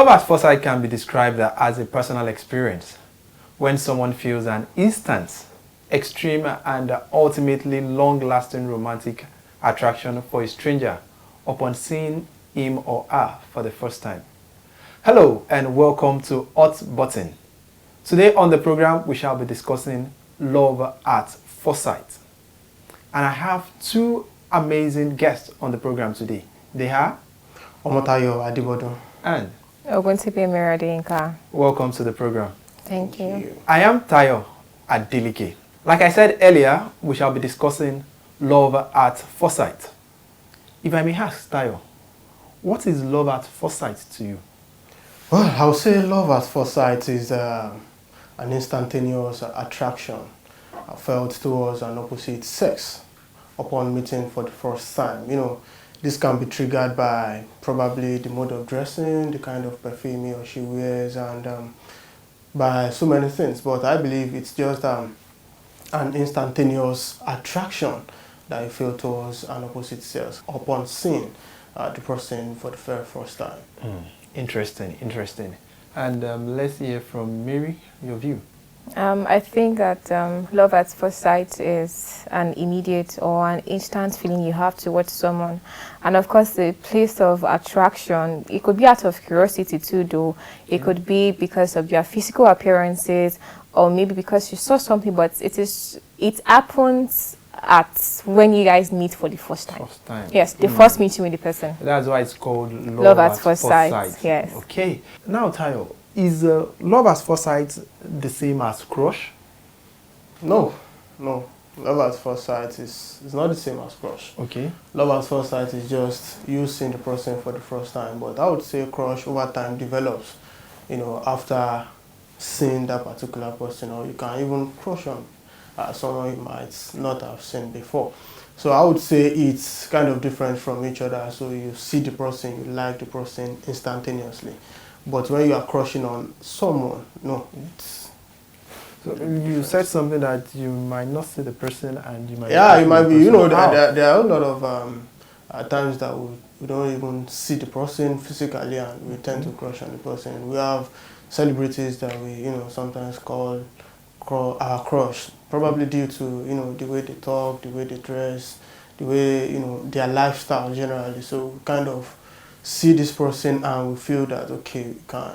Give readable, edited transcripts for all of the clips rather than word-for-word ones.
Love at first sight can be described as a personal experience when someone feels an instant, extreme, and ultimately long-lasting romantic attraction for a stranger upon seeing him or her for the first time. Hello and welcome to Hot Button. Today on the program we shall be discussing love at first sight. And I have two amazing guests on the program today. They are Omotayo Adebodu and welcome to the program. Thank you. I am Tayo Adeleke. Like I said earlier, we shall be discussing love at first sight. If I may ask, Tayo, what is love at first sight to you? Well, I would say love at first sight is an instantaneous attraction felt towards an opposite sex upon meeting for the first time. You know, this can be triggered by probably the mode of dressing, the kind of perfume he or she wears, and by so many things. But I believe it's just an instantaneous attraction that you feel towards an opposite sex upon seeing the person for the very first time. Interesting. And let's hear from Mary, your view. I think that love at first sight is an immediate or an instant feeling you have towards someone. And of course, the place of attraction, it could be out of curiosity too, though. It could be because of your physical appearances, or maybe because you saw something, but it happens at when you guys meet for the first time. Yes, the first meeting with the person. That's why it's called love at first sight. Yes. Okay. Now, Tayo, is love at first sight the same as crush? No. Love at first sight is not the same as crush. Okay. Love at first sight is just you seeing the person for the first time. But I would say crush over time develops, after seeing that particular person, or you can even crush on someone you might not have seen before. So I would say it's kind of different from each other. So you see the person, you like the person instantaneously. But when you are crushing on someone, no. So you said something that you might not see the person and you might... Yeah, you might be, there are a lot of times that we don't even see the person physically and we tend to crush on the person. We have celebrities that we, sometimes call our crush, probably due to, the way they talk, the way they dress, the way, their lifestyle generally. So we kind of see this person and we feel that, okay, we can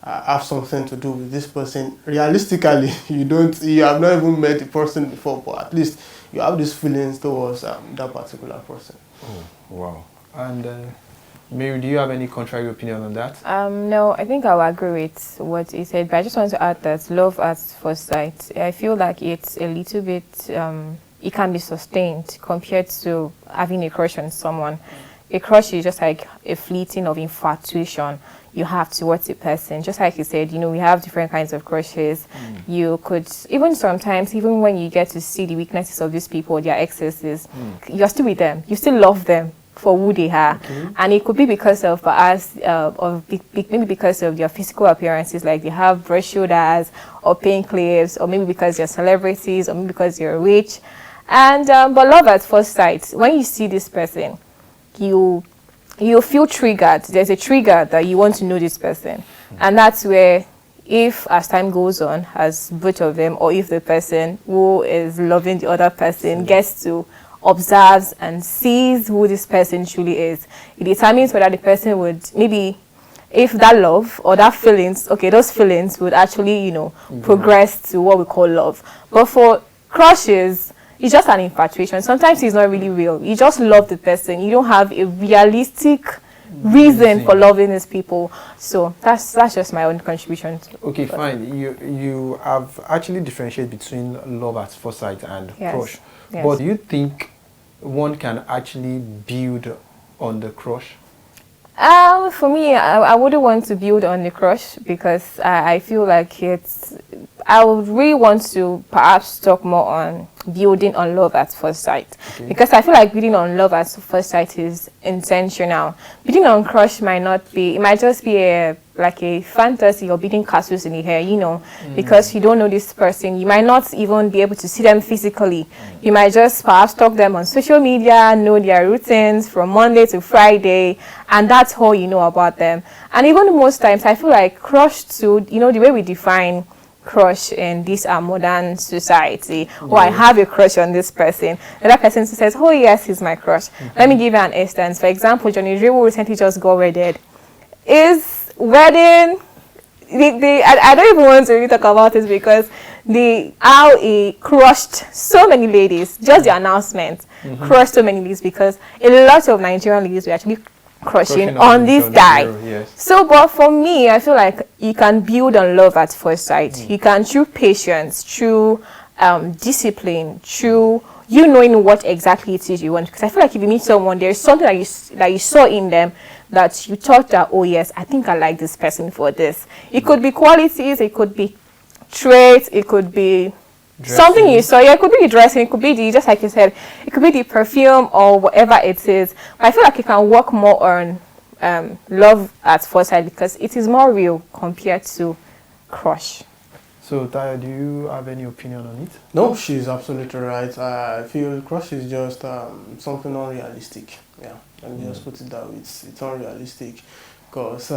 have something to do with this person. Realistically, you have not even met the person before, but at least you have these feelings towards that particular person. Oh, wow. And Mary, do you have any contrary opinion on that? No, I think I'll agree with what he said, but I just want to add that love at first sight, I feel like it's a little bit, it can be sustained compared to having a crush on someone. A crush is just like a fleeting of infatuation you have towards a person. Just like you said, we have different kinds of crushes. You could, even sometimes, even when you get to see the weaknesses of these people, their excesses, you're still with them. You still love them for who they are. And it could be because of maybe because of their physical appearances, like they have broad shoulders or pink lips, or maybe because they're celebrities, or maybe because you're rich. And but love at first sight, when you see this person, you feel triggered. There's a trigger that you want to know this person. And that's where, if as time goes on, as both of them, or if the person who is loving the other person gets to observe and sees who this person truly is, it determines whether the person would, maybe if that love or that feelings, those feelings would actually, progress to what we call love. But for crushes, it's just an infatuation. Sometimes it's not really real. You just love the person. You don't have a realistic reason for loving these people. So that's just my own contribution. Okay, fine. You have actually differentiated between love at first sight and crush. Yes. But do you think one can actually build on the crush? For me, I wouldn't want to build on the crush because I feel like I would really want to perhaps talk more on building on love at first sight. Okay. Because I feel like building on love at first sight is intentional. Building on crush might not be, it might just be like a fantasy or building castles in the air, you know, because you don't know this person. You might not even be able to see them physically. You might just perhaps stalk them on social media, know their routines from Monday to Friday, and that's all you know about them. And even most times, I feel like crush too, you know, the way we define crush in this modern society. Oh, I have a crush on this person. The other person says, oh yes, he's my crush. Let me give you an instance. For example, Johnny Drew recently just got wedded. His wedding, I don't even want to really talk about this because how he crushed so many ladies, just the announcement, crushed so many ladies, because a lot of Nigerian ladies were actually crushing on this guy. Yes. So, but for me, I feel like you can build on love at first sight. You can, through patience, through discipline, through you knowing what exactly it is you want. Because I feel like if you meet someone, there's something that you saw in them that you thought that, oh yes, I think I like this person for this. It could be qualities, it could be traits, it could be dressing. Something you saw. Yeah, it could be the dressing, it could be the, just like you said, it could be the perfume or whatever it is. But I feel like you can work more on love at first sight because it is more real compared to crush. So, Tayo, do you have any opinion on it? No, she's absolutely right. I feel crush is just something unrealistic. Yeah, let me just put it that way. It's unrealistic. Because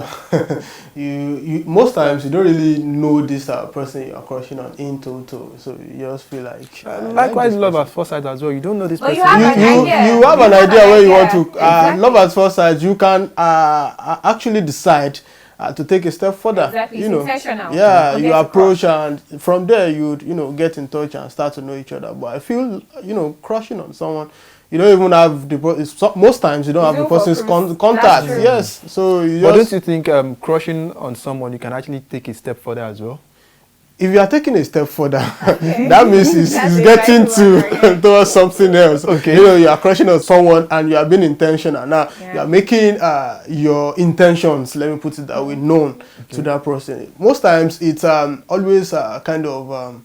you most times you don't really know this person you are crushing on in total, so you just feel like likewise love at first sight as well. You don't know this person. You have an idea where you want to exactly. Love at first sight. You can actually decide to take a step further. Exactly. You know, intentional. yeah, you approach and from there you'd get in touch and start to know each other. But I feel crushing on someone, you don't even have the most times you don't have the person's contact. Yes, so you but don't you think crushing on someone you can actually take a step further as well? If you are taking a step further, that means it's getting towards something else. Okay, you are crushing on someone and you are being intentional. Now you are making your intentions, let me put it that way, known to that person. Most times it's always kind of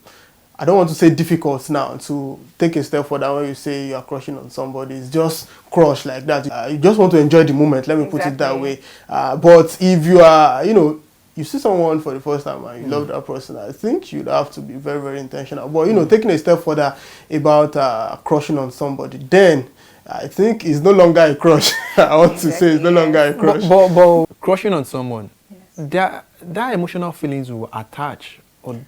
I don't want to say difficult now to take a step further when you say you are crushing on somebody. It's just crush like that. You just want to enjoy the moment, let me put it that way. But if you are, you see someone for the first time and you love that person, I think you'd have to be very, very intentional. But, taking a step further about crushing on somebody, then I think it's no longer a crush. I want to say it's no longer a crush. But crushing on someone, that emotional feelings will attach. Or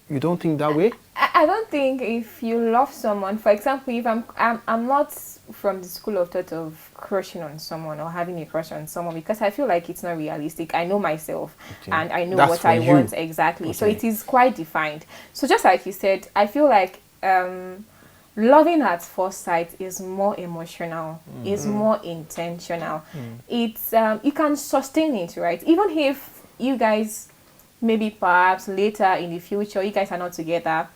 you don't think that way? I don't think if you love someone, for example, if I'm not from the school of thought of crushing on someone or having a crush on someone, because I feel like it's not realistic. I know myself and I know what I want exactly. So it is quite defined. So just like you said, I feel like loving at first sight is more emotional, is more intentional. It's you can sustain it, right? Even if you guys maybe perhaps later in the future you guys are not together,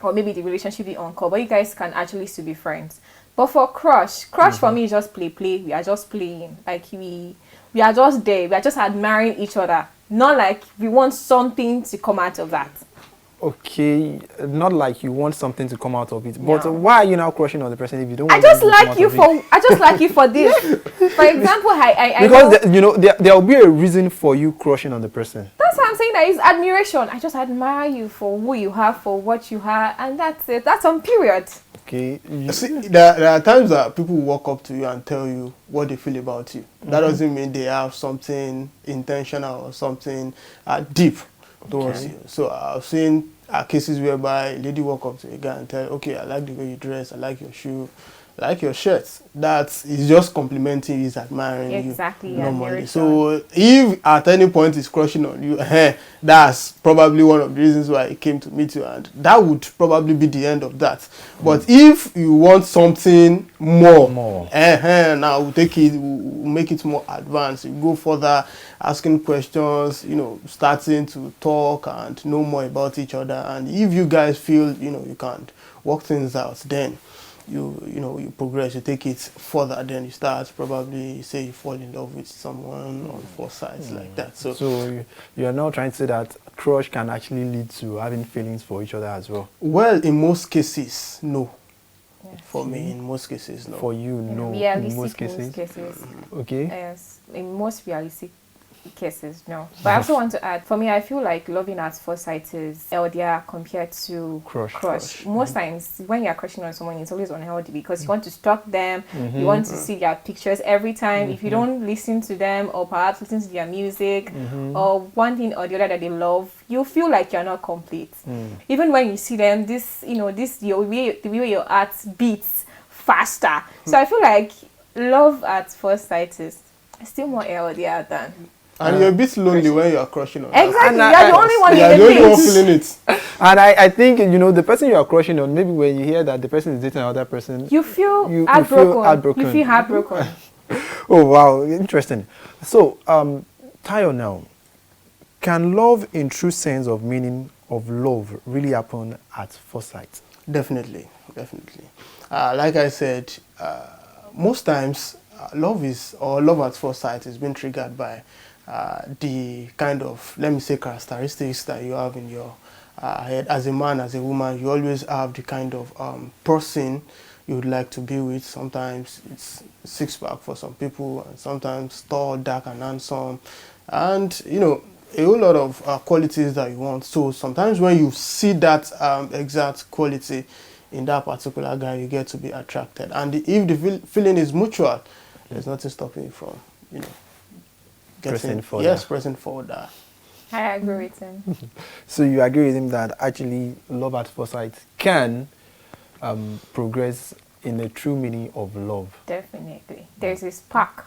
or maybe the relationship is uncovered, but you guys can actually still be friends. But for crush for me is just play. We are just playing. Like we are just there. We are just admiring each other. Not like we want something to come out of that. Okay, not like you want something to come out of it. But why are you now crushing on the person if you don't want I just like you for this. For example, because there will be a reason for you crushing on the person. That's what I'm saying. That is admiration. I just admire you for who you are, for what you are, and that's it. That's on period. Okay. See, there are times that people walk up to you and tell you what they feel about you. That doesn't mean they have something intentional or something deep towards you. So I've seen cases whereby a lady walk up to a guy and tell, okay, I like the way you dress, I like your shoe, I like your shirt. That is just complimenting you, is admiring you normally. So if at any point he's crushing on you, that's probably one of the reasons why he came to meet you, and that would probably be the end of that. But if you want something more. Now we'll take it, we'll make it more advanced. You go further, asking questions, starting to talk and know more about each other. And if you guys feel, you can work things out, then you progress, you take it further, then you start probably say you fall in love with someone on first sight like that. So you are now trying to say that crush can actually lead to having feelings for each other as well? Well, in most cases, no. Yes. For me, in most cases, no. For you, no. Realistic In most cases? Okay. Yes, in most realistic cases, no. But I also want to add, for me, I feel like loving at first sight is healthier compared to crush. Most times, when you're crushing on someone, it's always unhealthy because you want to stalk them, you want to see their pictures every time. If you don't listen to them or perhaps listen to their music or one thing or the other that they love, you feel like you're not complete. Even when you see them, the way your heart beats faster. So I feel like love at first sight is still more healthier than. And you're a bit lonely when you are crushing on. Exactly, you're the only one in the You're the only one feeling it. And I think, the person you are crushing on, maybe when you hear that the person is dating another person, you feel heartbroken. You feel heartbroken. Oh, wow, interesting. So, Tayo now, can love in true sense of meaning of love really happen at first sight? Definitely. Like I said, most times love at first sight is being triggered by the kind of, let me say, characteristics that you have in your head. As a man, as a woman, you always have the kind of person you would like to be with. Sometimes it's six-pack for some people, and sometimes tall, dark, and handsome. And, a whole lot of qualities that you want. So sometimes when you see that exact quality in that particular guy, you get to be attracted. And if the feeling is mutual, there's nothing stopping you from, pressing forward. I agree with him. So you agree with him that actually love at first sight can progress in the true meaning of love? Definitely. There's a spark.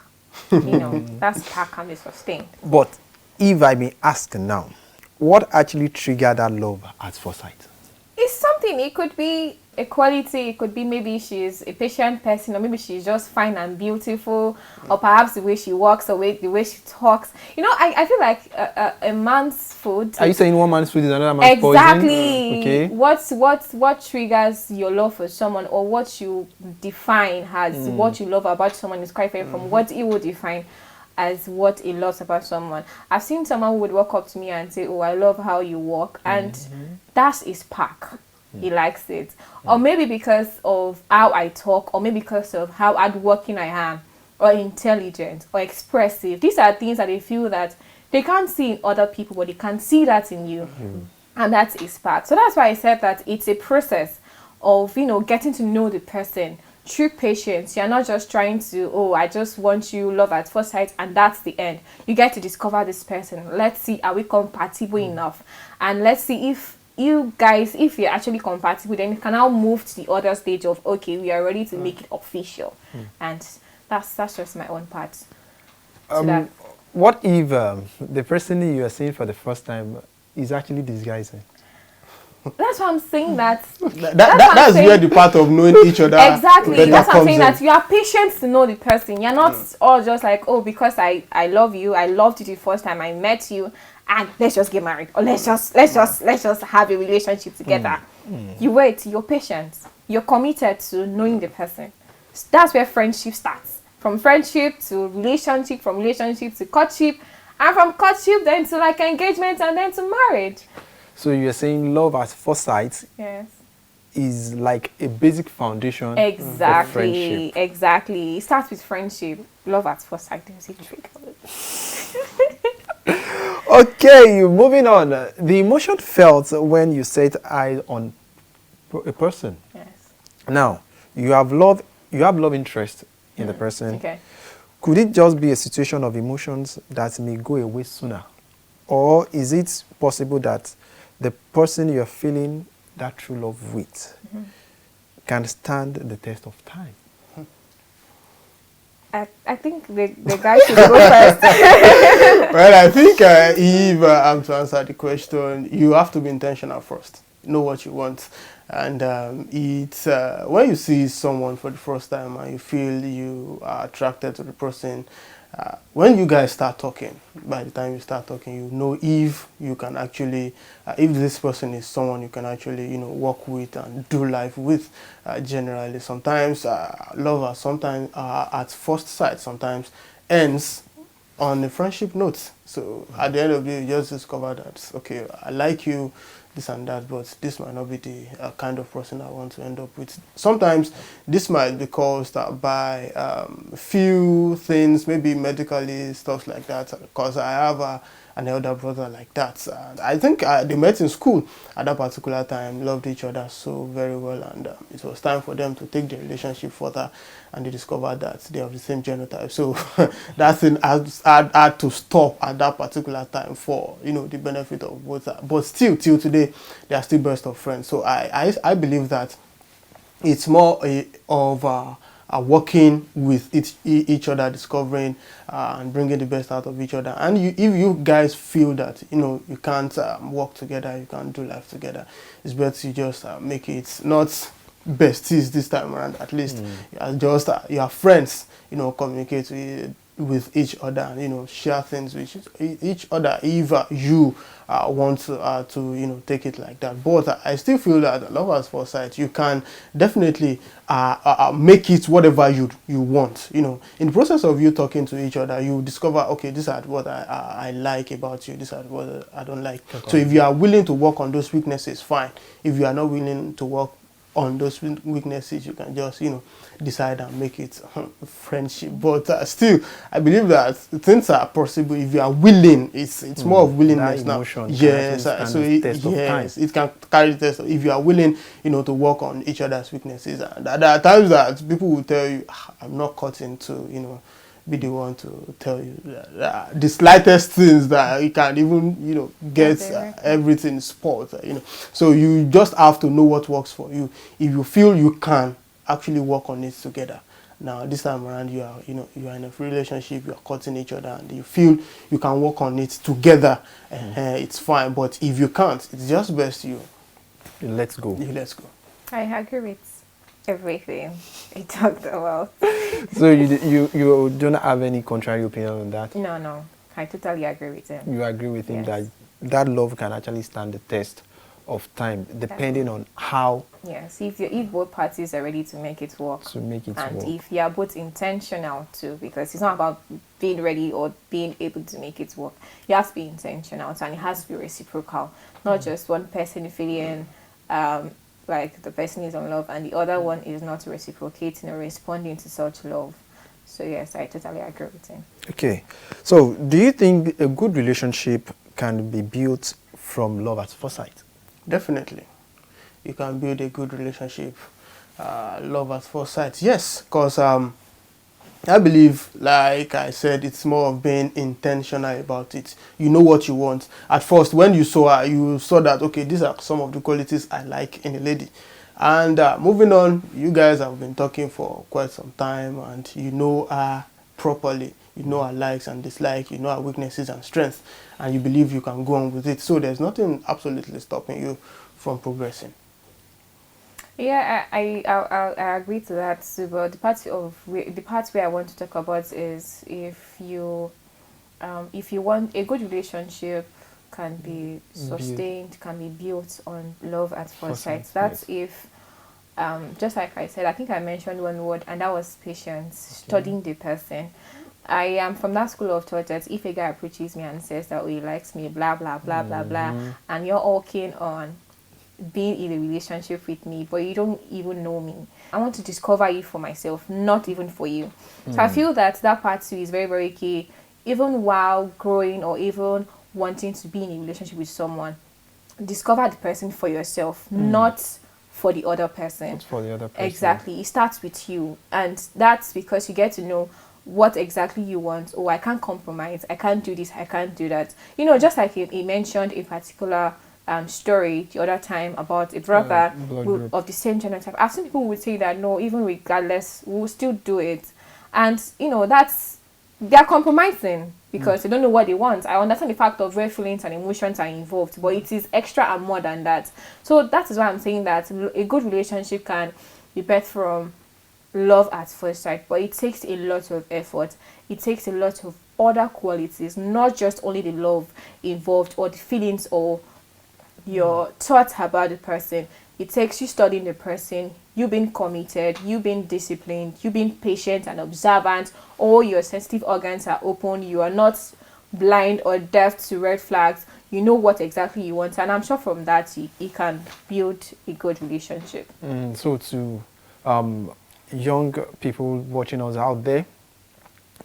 That spark can be sustained. But if I may ask now, what actually triggered that love at first sight? It's something. It could be a quality. It could be maybe she's a patient person, or maybe she's just fine and beautiful, or perhaps the way she walks, or the way she talks. I feel like a man's food. Are you saying one man's food is another man's poison? Exactly. Okay. What triggers your love for someone, or what you define as what you love about someone is quite different from what he would define as what he loves about someone. I've seen someone who would walk up to me and say, "Oh, I love how you walk," and that's his spark. He likes it. Or maybe because of how I talk, or maybe because of how hardworking I am, or intelligent, or expressive. These are things that they feel that they can't see in other people, but they can see that in you. And that's his spark. So that's why I said that it's a process of, getting to know the person through patience. You're not just trying to, I just want you, love at first sight, and that's the end. You get to discover this person. Let's see, are we compatible enough? And let's see if you're actually compatible, then you can now move to the other stage of, okay, we are ready to make it official. And that's just my own part to that. What if the person you are seeing for the first time is actually disguising? That's why I'm saying that. That's where the part of knowing each other. Exactly. That's why I'm saying that you are patient to know the person. You're not all just like, because I love you, I loved you the first time I met you, and let's just get married, or let's just have a relationship together. You wait. You're patient. You're committed to knowing the person. That's where friendship starts. From friendship to relationship, from relationship to courtship, and from courtship then to like engagement, and then to marriage. So you're saying love at first sight is like a basic foundation for friendship. Exactly. It starts with friendship. Love at first sight is a trick. Okay, moving on. The emotion felt when you set eyes on a person. Yes. Now, you have love interest in the person. Okay. Could it just be a situation of emotions that may go away sooner? Or is it possible that the person you're feeling that true love with can stand the test of time? I think the guy should go first. Well, I think if I'm to answer the question, you have to be intentional first. Know what you want. And it's when you see someone for the first time and you feel you are attracted to the person, when you guys start talking, by the time you start talking, you know if you can actually, if this person is someone you can actually, work with and do life with. Generally, sometimes lovers, sometimes at first sight, sometimes ends on a friendship note. So at the end of the day, you just discover that, okay, I like you, this and that, but this might not be the kind of person I want to end up with. Sometimes this might be caused by few things, maybe medically, stuff like that, because I have an elder brother like that. I think they met in school at that particular time, loved each other so very well, and it was time for them to take the relationship further, and they discovered that they have the same genotype. So that thing had to stop at that particular time for the benefit of both. But still, till today, they are still best of friends. So I believe that it's more of working with each other, discovering and bringing the best out of each other. And if you guys feel that you can't work together, you can't do life together, it's better you just make it not besties this time around. At least you are friends. Communicate with each other and share things with each other if you want to take it like that. But I still feel that love at first sight, you can definitely make it whatever you want. In the process of you talking to each other, you discover, okay, this is what I like about you, this is what I don't like. Okay. So if you are willing to work on those weaknesses, fine. If you are not willing to work on those weaknesses, you can just decide and make it friendship. But still, I believe that things are possible if you are willing. It's more of willingness now. Yes, so it can carry the test. If you are willing, to work on each other's weaknesses. And there are times that people will tell you, I'm not cut into be the one to tell you the slightest things that you can't even get everything spoiled. So you just have to know what works for you. If you feel you can actually work on it together. Now this time around, you are in a relationship, you are cutting each other, and you feel you can work on it together. It's fine. But if you can't, it's just best you let's go. I agree with everything he talked about. So you don't have any contrary opinion on that? No, I totally agree with him. You agree with him that love can actually stand the test of time, depending on how. Yes, if both parties are ready to make it work. And if you are both intentional too, because it's not about being ready or being able to make it work. You have to be intentional, and it has to be reciprocal. Not just one person feeling like the person is in love and the other one is not reciprocating or responding to such love. So yes, I totally agree with him. Okay. So do you think a good relationship can be built from love at first sight? Definitely. You can build a good relationship, love at first sight. Yes, because I believe, like I said, it's more of being intentional about it. You know what you want. At first, when you saw her, you saw that, okay, these are some of the qualities I like in a lady. And moving on, you guys have been talking for quite some time, and you know her properly. You know her likes and dislikes. You know her weaknesses and strengths. And you believe you can go on with it. So there's nothing absolutely stopping you from progressing. Yeah, I agree to that too. But the part where I want to talk about is if you want a good relationship can be sustained, can be built on love at first sight. That's if, just like I said, I think I mentioned one word, and that was patience. Studying the person. I am from that school of thought that if a guy approaches me and says that he likes me, blah blah blah blah blah, and you're all keen on being in a relationship with me, but you don't even know me, I want to discover you for myself, not even for you. So I feel that part too is very, very key, even while growing or even wanting to be in a relationship with someone. Discover the person for yourself, not for the other person. Not for the other person. Exactly. It starts with you, and that's because you get to know what exactly you want. Oh, I can't compromise, I can't do this, I can't do that. Just like he mentioned a particular story the other time about a brother of the same genotype. I've seen people would say that no, even regardless, we'll still do it. And they're compromising because they don't know what they want. I understand the fact of where feelings and emotions are involved, but it is extra and more than that. So that is why I'm saying that a good relationship can be birthed from love at first sight, but it takes a lot of effort. It takes a lot of other qualities, not just only the love involved or the feelings or your thoughts about the person. It takes you studying the person, you being committed, you being disciplined, you being patient and observant. All your sensitive organs are open. You are not blind or deaf to red flags. You know what exactly you want, and I'm sure from that you can build a good relationship. So to young people watching us out there,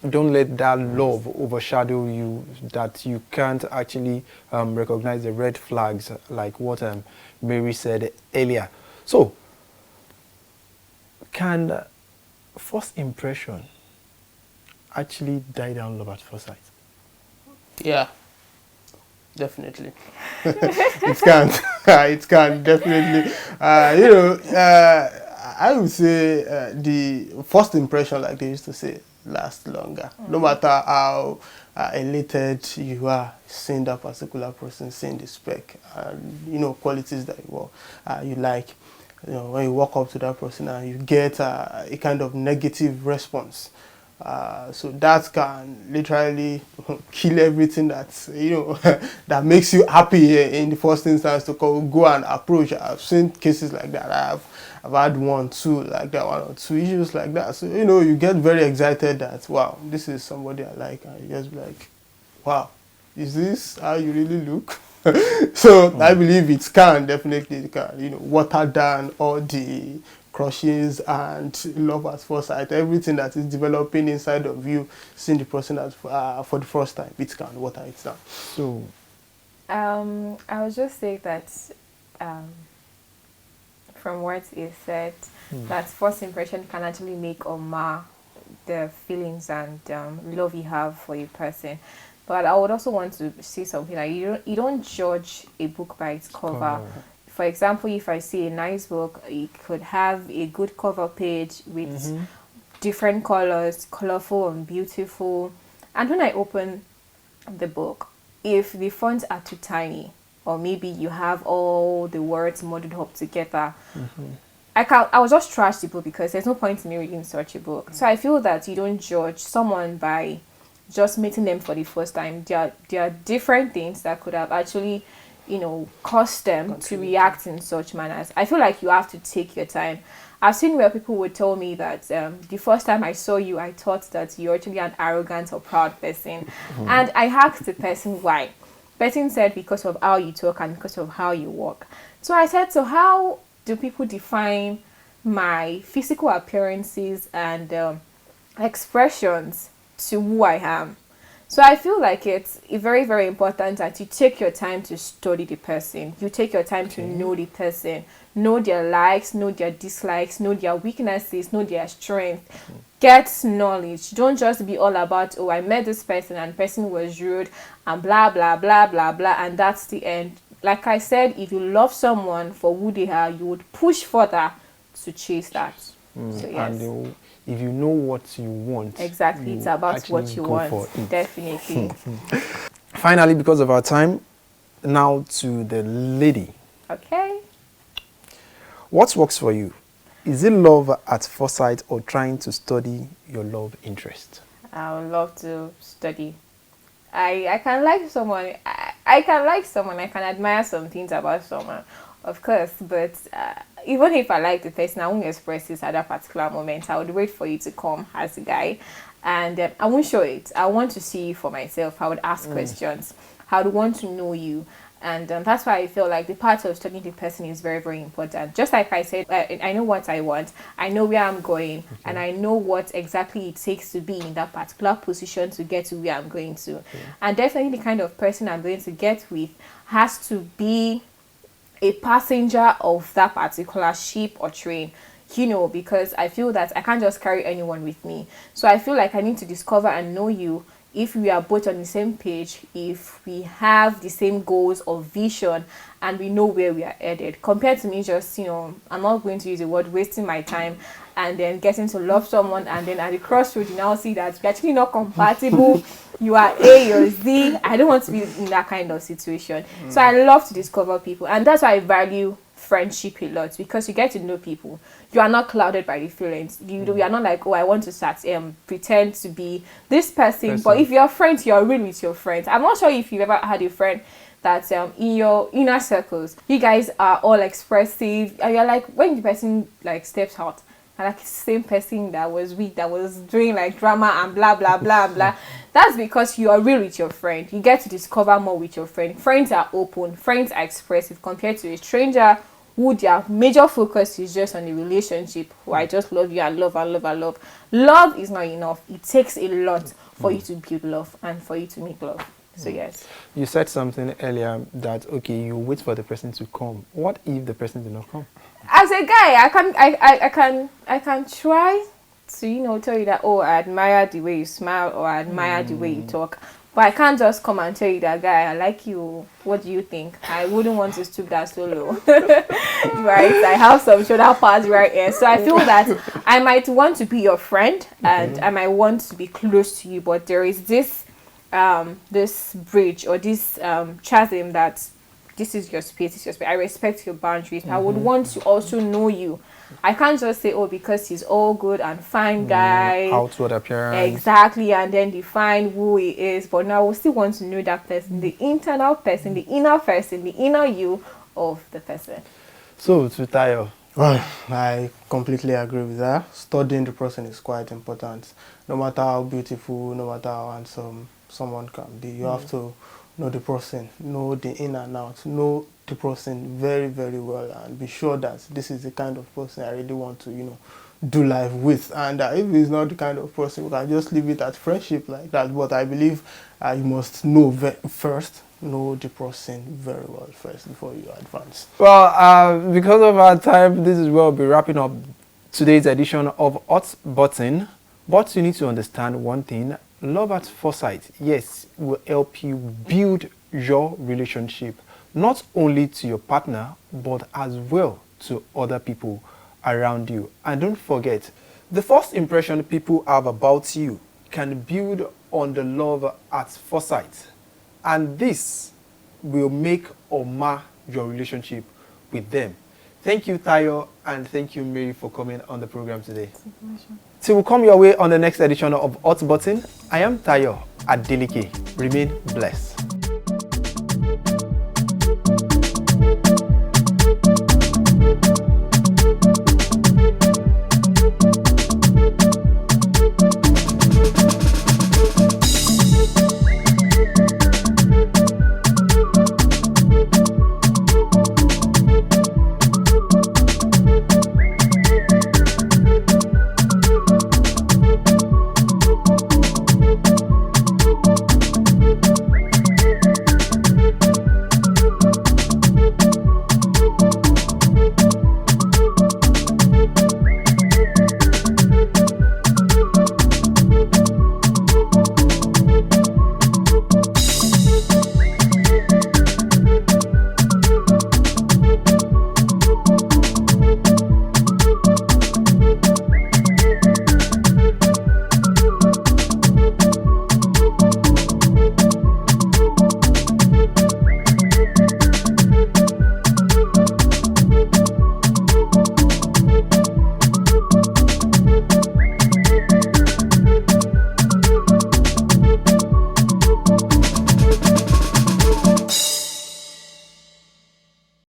don't let that love overshadow you, that you can't actually recognize the red flags, like what Mary said earlier. So, can first impression actually die down love at first sight? Yeah, definitely. It can. It can, definitely. I would say the first impression, like they used to say, lasts longer. No matter how elated you are seeing that particular person, seeing the spec, and qualities that you like. When you walk up to that person and you get a kind of negative response, so that can literally kill everything that's that makes you happy in the first instance to go and approach. I've seen cases like that. I've had one or two issues like that. So you get very excited that wow, this is somebody I like, and you just be like, wow, is this how you really look? So I believe it can definitely water down all the crushes and love at first sight, everything that is developing inside of you, seeing the person as for the first time, it can water it down. So, I would just say that from what is said, that first impression can actually make or mar the feelings and love you have for a person. But I would also want to say something like you don't judge a book by its cover. For example, if I see a nice book, it could have a good cover page with different colors, colorful and beautiful. And when I open the book, if the fonts are too tiny, or maybe you have all the words muddled up together, I will just trash the book because there's no point in me reading such a book. So I feel that you don't judge someone by just meeting them for the first time. There are different things that could have actually caused them to react in such manners. I feel like you have to take your time. I've seen where people would tell me that the first time I saw you, I thought that you're actually an arrogant or proud person. And I asked the person why. The person said because of how you talk and because of how you walk. So I said, so how do people define my physical appearances and expressions to who I am? So I feel like it's very, very important that you take your time to study the person. You take your time to know the person, know their likes, know their dislikes, know their weaknesses, know their strength. Get knowledge. Don't just be all about, oh, I met this person and the person was rude and blah, blah, blah, blah, blah, and that's the end. Like I said, if you love someone for who they are, you would push further to chase that. So yes. And if you know what you want, exactly, it's about what you want. Definitely. Finally, because of our time, now to the lady. Okay. What works for you? Is it love at first sight or trying to study your love interest? I would love to study. I can like someone. I can like someone. I can admire some things about someone, of course. But even if I like the person, I won't express this at that particular moment. I would wait for you to come as a guy, and I won't show it. I want to see you for myself. I would ask questions. I would want to know you. And that's why I feel like the part of studying the person is very, very important. Just like I said, I know what I want, I know where I'm going, and I know what exactly it takes to be in that particular position to get to where I'm going to. And definitely the kind of person I'm going to get with has to be a passenger of that particular ship or train. Because I feel that I can't just carry anyone with me. So I feel like I need to discover and know you. If we are both on the same page, if we have the same goals or vision, and we know where we are headed, compared to me just, I'm not going to use the word wasting my time and then getting to love someone, and then at the crossroads you now see that we're actually not compatible. You are A, you're Z. I don't want to be in that kind of situation. So I love to discover people, and that's why I value friendship a lot because you get to know people. You are not clouded by the feelings. You are not like, oh, I want to start pretend to be this person. But if you're friends, you're real with your friends. I'm not sure if you've ever had a friend that in your inner circles, you guys are all expressive, and you're like, when the person like steps out, and like the same person that was weak, that was doing like drama and blah blah blah blah. That's because you are real with your friend. You get to discover more with your friend. Friends are open, friends are expressive compared to a stranger who their major focus is just on the relationship. Oh, I just love you, I love, I love, I love. Love is not enough. It takes a lot for you to build love and for you to make love. So yes. You said something earlier that, okay, you wait for the person to come. What if the person did not come? As a guy, I can try to, tell you that, oh, I admire the way you smile, or I admire the way you talk. But I can't just come and tell you that, guy, I like you. What do you think? I wouldn't want to stoop that so low. Right? I have some shoulder pads right here. So I feel that I might want to be your friend and I might want to be close to you. But there is this bridge or this chasm that this is your space, I respect your boundaries. I would want to also know you. I can't just say, oh, because he's all good and fine guy. Outward appearance. Exactly, and then define who he is. But now we still want to know that person, the internal person, the inner you of the person. So, to Tayo. Well, I completely agree with that. Studying the person is quite important. No matter how beautiful, no matter how handsome someone can be, you have to know the person, know the in and out, know the person very, very well, and be sure that this is the kind of person I really want to, do life with. And if he's not the kind of person, we can just leave it at friendship like that. But I believe you must know first, know the person very well first before you advance. Well, because of our time, this is where we'll be wrapping up today's edition of Hot Button. But you need to understand one thing. Love at first sight, yes, will help you build your relationship, not only to your partner, but as well to other people around you. And don't forget, the first impression people have about you can build on the love at first sight. And this will make or mar your relationship with them. Thank you, Tayo, and thank you, Mary, for coming on the program today. Till we come your way on the next edition of Hot Button, I am Tayo Adeleke. Remain blessed.